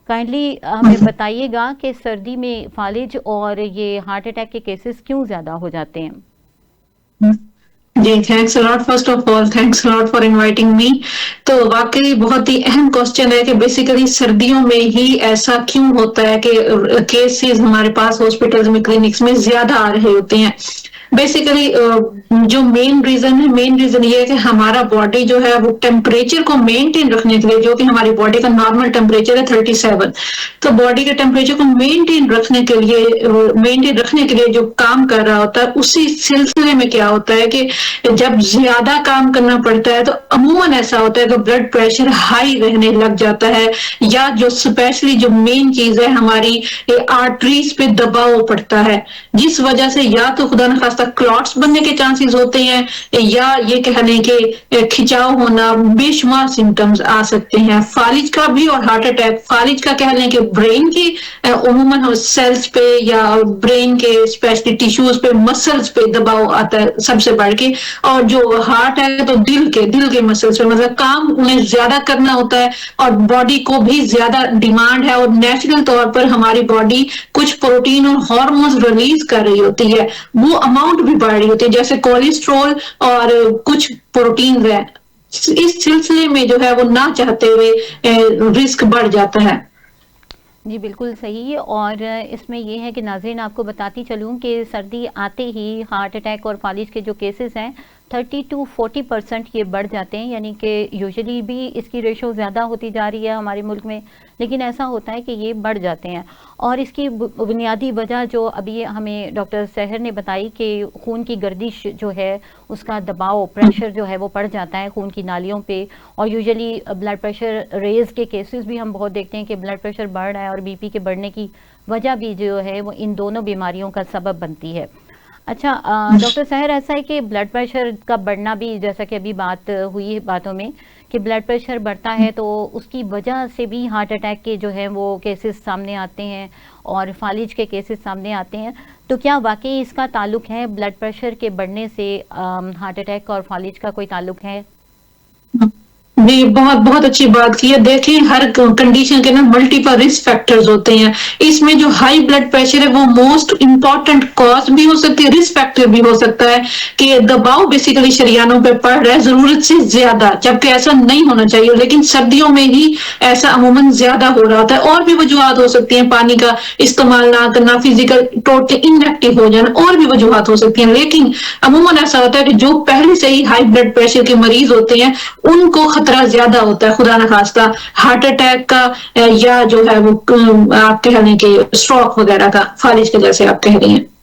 Kindly हमें बताइएगा कि सर्दी में फालिज और ये हार्ट अटैक के केसेस क्यों ज़्यादा हो जाते हैं? जी, thanks a lot. First of all thanks a lot for inviting me. तो वाकई बहुत ही अहम क्वेश्चन है कि बेसिकली सर्दियों में ही ऐसा क्यों होता है कि केसेस हमारे पास हॉस्पिटल्स में, क्लिनिक्स में ज्यादा आ रहे होते हैं। बेसिकली जो मेन रीजन ये है कि हमारा बॉडी जो है वो टेम्परेचर को मेंटेन रखने के लिए, जो कि हमारी बॉडी का नॉर्मल टेम्परेचर है 37, तो बॉडी के टेम्परेचर को मेंटेन रखने के लिए जो काम कर रहा होता है, उसी सिलसिले में क्या होता है कि जब ज्यादा काम करना पड़ता है तो अमूमन ऐसा होता है कि ब्लड प्रेशर हाई रहने लग जाता है, या जो स्पेशली जो मेन चीज है हमारी आर्टरीज पे दबाव पड़ता है, जिस वजह से या तो खुदा न खास्ता क्लॉट्स बनने के चांसेस होते हैं, या ये कह लें कि खिंचाव होना, बेशुमार सिम्टम्स आ सकते हैं फालिज का भी। और हार्ट अटैक फालिज का कह लें कि ब्रेन की अमूमन सेल्स पे या ब्रेन के स्पेशली टिश्यूज पे, मसल्स पे दबाव आता है सबसे बढ़ के। और जो हार्ट है तो दिल के मसल्स पे, मतलब काम उन्हें ज्यादा करना होता है और बॉडी को भी ज्यादा डिमांड है, और नेचुरल तौर पर हमारी बॉडी कुछ प्रोटीन और हार्मोन्स रिलीज कर रही होती है, वो अमाउंट भी बढ़ रही होती है, जैसे कोलेस्ट्रॉल और कुछ प्रोटीन है। इस सिलसिले में जो है वो ना चाहते हुए रिस्क बढ़ जाता है। जी बिल्कुल सही। और इसमें ये है कि नाज़रीन आपको बताती चलूँ कि सर्दी आते ही हार्ट अटैक और फालिज के जो केसेस हैं 30 to 40% ये बढ़ जाते हैं, यानी कि यूजुअली भी इसकी रेशो ज़्यादा होती जा रही है हमारे मुल्क में, लेकिन ऐसा होता है कि ये बढ़ जाते हैं। और इसकी बुनियादी वजह जो अभी हमें डॉक्टर सहर ने बताई कि खून की गर्दिश जो है उसका दबाव, प्रेशर जो है वो बढ़ जाता है खून की नालियों पे। और यूजुअली ब्लड प्रेशर रेज के केसेस भी हम बहुत देखते हैं कि ब्लड प्रेशर बढ़ रहा है, और बीपी के बढ़ने की वजह भी जो है वो इन दोनों बीमारियों का सबब बनती है। अच्छा डॉक्टर सहर, ऐसा है कि ब्लड प्रेशर का बढ़ना भी, जैसा कि अभी बात हुई है बातों में कि ब्लड प्रेशर बढ़ता है तो उसकी वजह से भी हार्ट अटैक के जो हैं वो केसेस सामने आते हैं और फालिज के केसेस सामने आते हैं। तो क्या वाकई इसका ताल्लुक है, ब्लड प्रेशर के बढ़ने से हार्ट अटैक और फालिज का कोई ताल्लुक है? जी, बहुत बहुत अच्छी बात की है। देखिए, हर कंडीशन के ना मल्टीपल रिस्क फैक्टर्स होते हैं। इसमें जो हाई ब्लड प्रेशर है वो मोस्ट इम्पॉर्टेंट कॉज भी हो सकती है, रिस्क फैक्टर भी हो सकता है कि दबाव बेसिकली शरीयानों पे पड़ रहा है जरूरत से ज्यादा, जबकि ऐसा नहीं होना चाहिए, लेकिन सर्दियों में ही ऐसा अमूमन ज्यादा हो रहा होता है। और भी वजूहत हो सकती हैं, पानी का इस्तेमाल ना करना, फिजिकल टोटली इनएक्टिव हो जाना, और भी वजूहत हो सकती हैं। लेकिन अमूमन ऐसा होता है कि जो पहले से ही हाई ब्लड प्रेशर के मरीज होते हैं उनको खतरा ज्यादा होता है, खुदा न खास्ता हार्ट अटैक का, या जो है वो आप कह लें कि स्ट्रोक वगैरह का, फालिज के जैसे आप कह रही हैं।